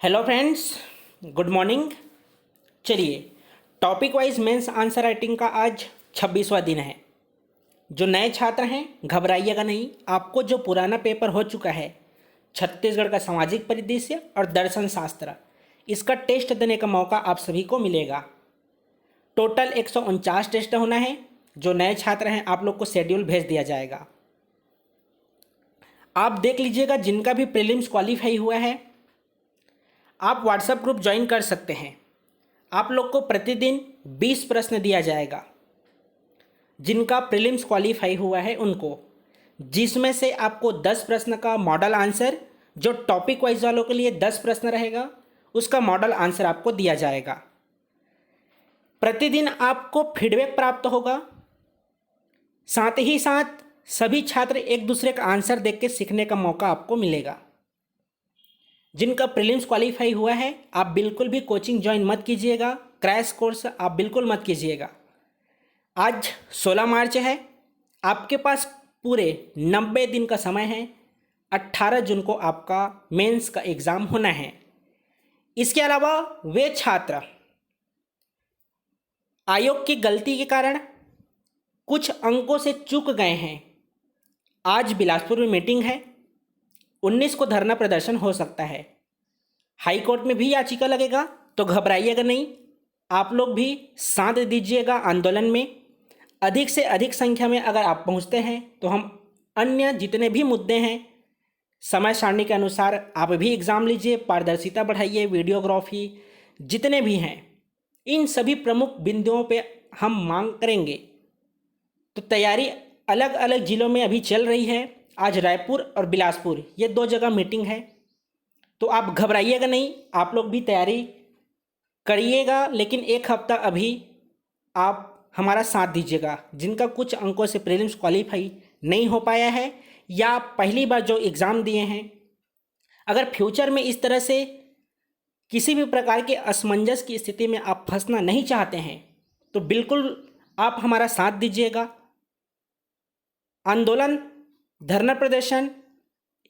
Hello friends, good morning. चलिए, topic wise mains answer writing का आज 26वां दिन है। जो नए छात्र हैं घबराइएगा नहीं। आपको जो पुराना पेपर हो चुका है छत्तीसगढ़ का सामाजिक परिदृश्य और दर्शन शास्त्र, इसका टेस्ट देने का मौका आप सभी को मिलेगा। टोटल 149 टेस्ट होना है। जो नए छात्र हैं आप लोग को शेड्यूल भेज दिया जाएगा। आप देख लीजिएगा, जिनका भी प्रीलिम्स क्वालिफाई हुआ है आप व्हाट्सएप ग्रुप ज्वाइन कर सकते हैं। आप लोग को प्रतिदिन 20 प्रश्न दिया जाएगा जिनका प्रीलिम्स क्वालिफाई हुआ है उनको, जिसमें से आपको 10 प्रश्न का मॉडल आंसर, जो टॉपिक वाइज वालों के लिए 10 प्रश्न रहेगा उसका मॉडल आंसर आपको दिया जाएगा। प्रतिदिन आपको फीडबैक प्राप्त होगा। साथ ही साथ सभी छात्र एक दूसरे का आंसर देख के सीखने का मौका आपको मिलेगा। जिनका प्रीलिम्स क्वालिफाई हुआ है आप बिल्कुल भी कोचिंग ज्वाइन मत कीजिएगा, क्रैश कोर्स आप बिल्कुल मत कीजिएगा। आज 16 मार्च है, आपके पास पूरे 90 दिन का समय है। 18 जून को आपका मेंस का एग्ज़ाम होना है। इसके अलावा वे छात्र आयोग की गलती के कारण कुछ अंकों से चूक गए हैं, आज बिलासपुर में मीटिंग है। 19 को धरना प्रदर्शन हो सकता है। हाई कोर्ट में भी याचिका लगेगा, तो घबराइएगा नहीं। आप लोग भी साथ दीजिएगा आंदोलन में। अधिक से अधिक संख्या में अगर आप पहुंचते हैं तो हम अन्य जितने भी मुद्दे हैं समय सारणी के अनुसार आप भी एग्ज़ाम लीजिए, पारदर्शिता बढ़ाइए, वीडियोग्राफी जितने भी हैं इन सभी प्रमुख बिंदुओं पे हम मांग करेंगे। तो तैयारी अलग अलग ज़िलों में अभी चल रही है। आज रायपुर और बिलासपुर ये 2 जगह मीटिंग है, तो आप घबराइएगा नहीं। आप लोग भी तैयारी करिएगा, लेकिन एक हफ्ता अभी आप हमारा साथ दीजिएगा। जिनका कुछ अंकों से प्रीलिम्स क्वालिफाई नहीं हो पाया है या पहली बार जो एग्ज़ाम दिए हैं, अगर फ्यूचर में इस तरह से किसी भी प्रकार के असमंजस की स्थिति में आप फंसना नहीं चाहते हैं तो बिल्कुल आप हमारा साथ दीजिएगा। आंदोलन, धरना प्रदर्शन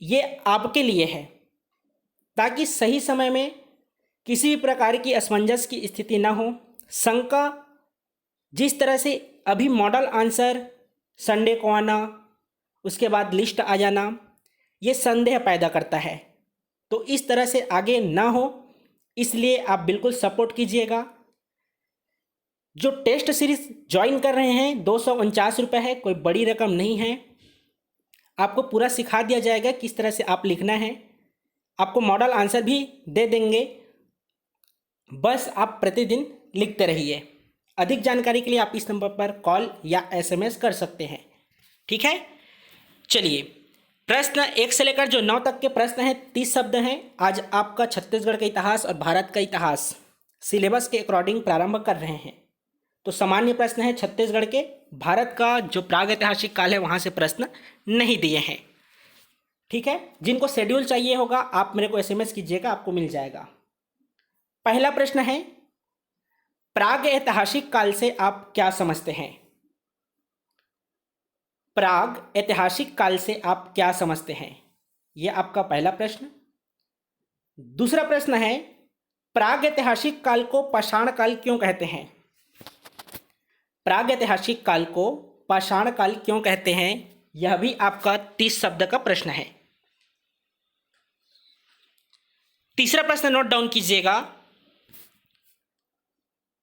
ये आपके लिए है, ताकि सही समय में किसी भी प्रकार की असमंजस की स्थिति ना हो। शंका, जिस तरह से अभी मॉडल आंसर संडे को आना, उसके बाद लिस्ट आ जाना, ये संदेह पैदा करता है। तो इस तरह से आगे ना हो, इसलिए आप बिल्कुल सपोर्ट कीजिएगा। जो टेस्ट सीरीज ज्वाइन कर रहे हैं 249 रुपये है, कोई बड़ी रकम नहीं है। आपको पूरा सिखा दिया जाएगा किस तरह से आप लिखना है। आपको मॉडल आंसर भी दे देंगे, बस आप प्रतिदिन लिखते रहिए। अधिक जानकारी के लिए आप इस नंबर पर कॉल या SMS कर सकते हैं, ठीक है। चलिए, प्रश्न 1 से लेकर जो 9 तक के प्रश्न हैं 30 शब्द हैं। आज आपका छत्तीसगढ़ का इतिहास और भारत का इतिहास सिलेबस के अकॉर्डिंग प्रारंभ कर रहे हैं। तो सामान्य प्रश्न है छत्तीसगढ़ के। भारत का जो प्राग ऐतिहासिक काल है वहाँ से प्रश्न नहीं दिए हैं, ठीक है। जिनको शेड्यूल चाहिए होगा आप मेरे को SMS कीजिएगा, आपको मिल जाएगा। पहला प्रश्न है, प्राग ऐतिहासिक काल से आप क्या समझते हैं? प्राग ऐतिहासिक काल से आप क्या समझते हैं? यह आपका पहला प्रश्न। दूसरा प्रश्न है, प्राग ऐतिहासिक काल को पाषाण काल क्यों कहते हैं? प्राग ऐतिहासिक काल को पाषाण काल क्यों कहते हैं? यह भी आपका 30 शब्द का प्रश्न है। तीसरा प्रश्न नोट डाउन कीजिएगा,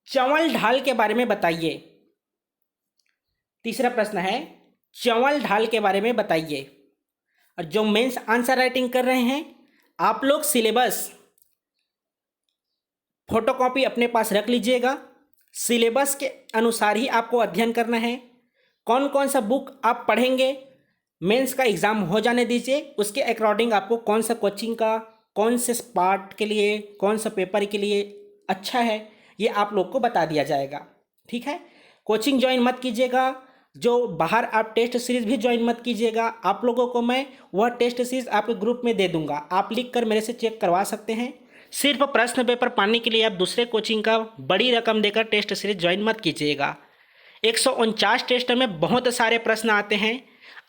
चंवल ढाल के बारे में बताइए। तीसरा प्रश्न है, चंवल ढाल के बारे में बताइए। और जो मेंस आंसर राइटिंग कर रहे हैं आप लोग सिलेबस फोटोकॉपी अपने पास रख लीजिएगा। सिलेबस के अनुसार ही आपको अध्ययन करना है। कौन कौन सा बुक आप पढ़ेंगे, मेंस का एग्ज़ाम हो जाने दीजिए, उसके अकॉर्डिंग आपको कौन सा कोचिंग का, कौन से पार्ट के लिए, कौन सा पेपर के लिए अच्छा है, ये आप लोग को बता दिया जाएगा, ठीक है। कोचिंग ज्वाइन मत कीजिएगा। जो बाहर आप टेस्ट सीरीज़ भी ज्वाइन मत कीजिएगा। आप लोगों को मैं वह टेस्ट सीरीज़ आपके ग्रुप में दे दूंगा, आप लिख कर मेरे से चेक करवा सकते हैं। सिर्फ प्रश्न पेपर पाने के लिए आप दूसरे कोचिंग का बड़ी रकम देकर टेस्ट सीरीज ज्वाइन मत कीजिएगा। 149 टेस्ट में बहुत सारे प्रश्न आते हैं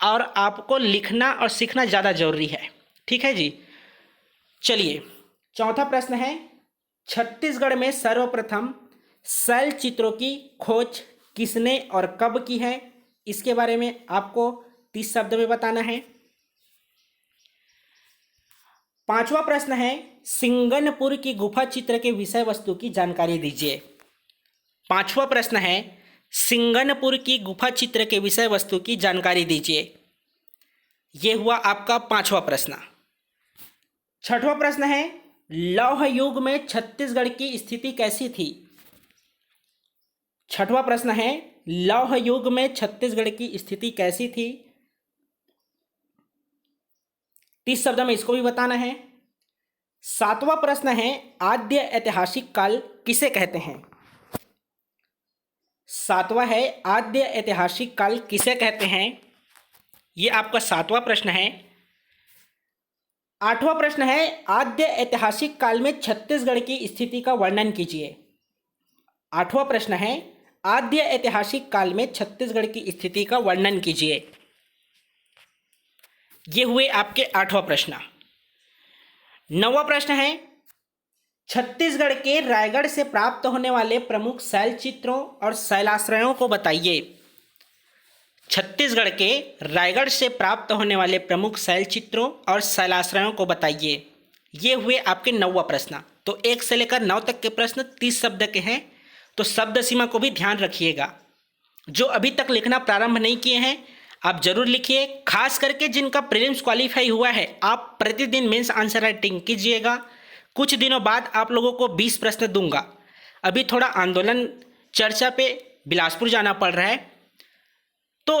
और आपको लिखना और सीखना ज़्यादा ज़रूरी है, ठीक है जी। चलिए, चौथा प्रश्न है, छत्तीसगढ़ में सर्वप्रथम शैल चित्रों की खोज किसने और कब की है? इसके बारे में आपको 30 शब्द में बताना है। पांचवा प्रश्न है, सिंगनपुर की गुफा चित्र के विषय वस्तु की जानकारी दीजिए। पांचवा प्रश्न है, सिंगनपुर की गुफा चित्र के विषय वस्तु की जानकारी दीजिए। यह हुआ आपका पांचवा प्रश्न। छठवां प्रश्न है, लौह युग में छत्तीसगढ़ की स्थिति कैसी थी? छठवां प्रश्न है, लौह युग में छत्तीसगढ़ की स्थिति कैसी थी? 30 शब्द में इसको भी बताना है। सातवां प्रश्न है, आद्य ऐतिहासिक काल किसे कहते हैं? सातवां है, आद्य ऐतिहासिक काल किसे कहते हैं? यह आपका सातवां प्रश्न है। आठवां प्रश्न है, आद्य ऐतिहासिक काल में छत्तीसगढ़ की स्थिति का वर्णन कीजिए। आठवां प्रश्न है, आद्य ऐतिहासिक काल में छत्तीसगढ़ की स्थिति का वर्णन कीजिए। ये हुए आपके आठवां प्रश्न। नौवां प्रश्न है, छत्तीसगढ़ के रायगढ़ से प्राप्त होने वाले प्रमुख शैल चित्रों और शैलाश्रयों को बताइए। छत्तीसगढ़ के रायगढ़ से प्राप्त होने वाले प्रमुख शैल चित्रों और शैलाश्रयों को बताइए। ये हुए आपके नौवां प्रश्न। तो 1 से लेकर 9 तक के प्रश्न 30 शब्द के हैं, तो शब्द सीमा को भी ध्यान रखिएगा। जो अभी तक लिखना प्रारंभ नहीं किए हैं आप जरूर लिखिए। खास करके जिनका प्रीलिम्स क्वालिफाई हुआ है आप प्रतिदिन मेंस आंसर राइटिंग कीजिएगा। कुछ दिनों बाद आप लोगों को 20 प्रश्न दूंगा। अभी थोड़ा आंदोलन चर्चा पे बिलासपुर जाना पड़ रहा है, तो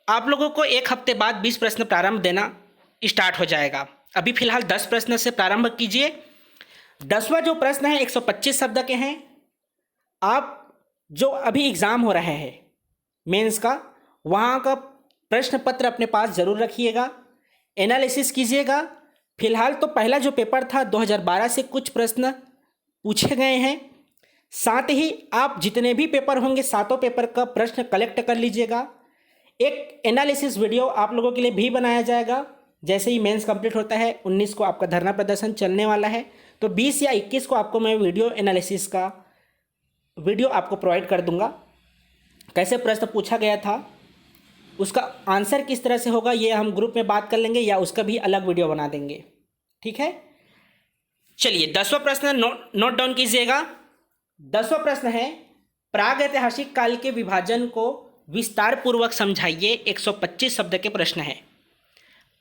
आप लोगों को 1 हफ्ते बाद 20 प्रश्न प्रारंभ देना स्टार्ट हो जाएगा। अभी फिलहाल 10 प्रश्न से प्रारंभ कीजिए। 10वां जो प्रश्न है 125 शब्द के हैं। आप जो अभी एग्ज़ाम हो रहा है मेंस का, वहाँ का प्रश्न पत्र अपने पास ज़रूर रखिएगा, एनालिसिस कीजिएगा। फिलहाल तो पहला जो पेपर था 2012 से कुछ प्रश्न पूछे गए हैं। साथ ही आप जितने भी पेपर होंगे 7 पेपर का प्रश्न कलेक्ट कर लीजिएगा। एक एनालिसिस वीडियो आप लोगों के लिए भी बनाया जाएगा जैसे ही मेंस कंप्लीट होता है। 19 को आपका धरना प्रदर्शन चलने वाला है, तो 20 या 21 को आपको मैं वीडियो एनालिसिस का वीडियो आपको प्रोवाइड कर दूंगा। कैसे प्रश्न पूछा गया था, उसका आंसर किस तरह से होगा, ये हम ग्रुप में बात कर लेंगे या उसका भी अलग वीडियो बना देंगे। ठीक है, चलिए 10वां प्रश्न नोट डाउन कीजिएगा। 10वां प्रश्न है, प्राग ऐतिहासिक काल के विभाजन को विस्तार पूर्वक समझाइए। 125 शब्द के प्रश्न है।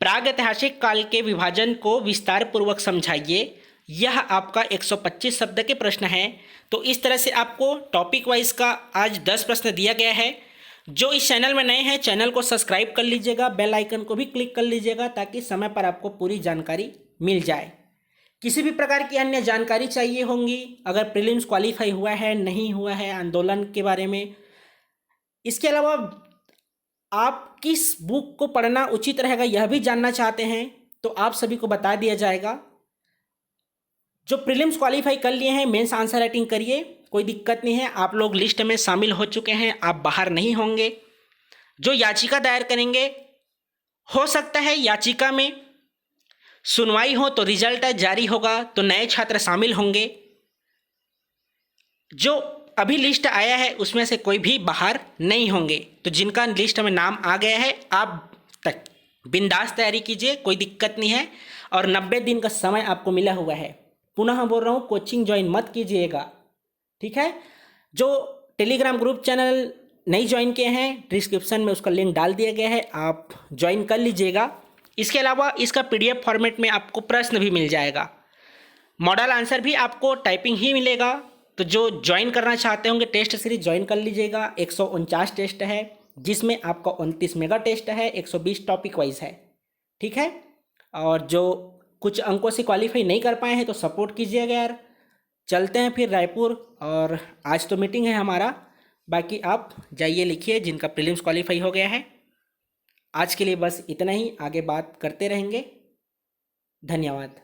प्राग ऐतिहासिक काल के विभाजन को विस्तार पूर्वक समझाइए, यह आपका 125 शब्द के प्रश्न है। तो इस तरह से आपको टॉपिक वाइज का आज 10 प्रश्न दिया गया है। जो इस चैनल में नए हैं चैनल को सब्सक्राइब कर लीजिएगा, बेल आइकन को भी क्लिक कर लीजिएगा ताकि समय पर आपको पूरी जानकारी मिल जाए। किसी भी प्रकार की अन्य जानकारी चाहिए होंगी, अगर प्रीलिम्स क्वालिफाई हुआ है नहीं हुआ है आंदोलन के बारे में, इसके अलावा आप किस बुक को पढ़ना उचित रहेगा यह भी जानना चाहते हैं तो आप सभी को बता दिया जाएगा। जो प्रीलिम्स क्वालिफाई कर लिए हैं मेंस आंसर राइटिंग करिए, कोई दिक्कत नहीं है। आप लोग लिस्ट में शामिल हो चुके हैं, आप बाहर नहीं होंगे। जो याचिका दायर करेंगे, हो सकता है याचिका में सुनवाई हो तो रिजल्ट जारी होगा तो नए छात्र शामिल होंगे। जो अभी लिस्ट आया है उसमें से कोई भी बाहर नहीं होंगे। तो जिनका लिस्ट में नाम आ गया है आप तक बिंदास तैयारी कीजिए, कोई दिक्कत नहीं है। और 90 दिन का समय आपको मिला हुआ है। पुनः बोल रहा हूँ, कोचिंग ज्वाइन मत कीजिएगा, ठीक है। जो टेलीग्राम ग्रुप चैनल नहीं ज्वाइन किए हैं, डिस्क्रिप्शन में उसका लिंक डाल दिया गया है, आप ज्वाइन कर लीजिएगा। इसके अलावा इसका PDF फॉर्मेट में आपको प्रश्न भी मिल जाएगा, मॉडल आंसर भी आपको टाइपिंग ही मिलेगा। तो जो ज्वाइन करना चाहते होंगे टेस्ट सीरीज ज्वाइन कर लीजिएगा। 149 टेस्ट है जिसमें आपका 29 मेगा टेस्ट है, 120 टॉपिक वाइज है, ठीक है। और जो कुछ अंकों से क्वालिफाई नहीं कर पाए हैं तो सपोर्ट कीजिएगा यार। चलते हैं फिर रायपुर, और आज तो मीटिंग है हमारा। बाकी आप जाइए लिखिए जिनका प्रीलिम्स क्वालिफाई हो गया है। आज के लिए बस इतना ही, आगे बात करते रहेंगे। धन्यवाद।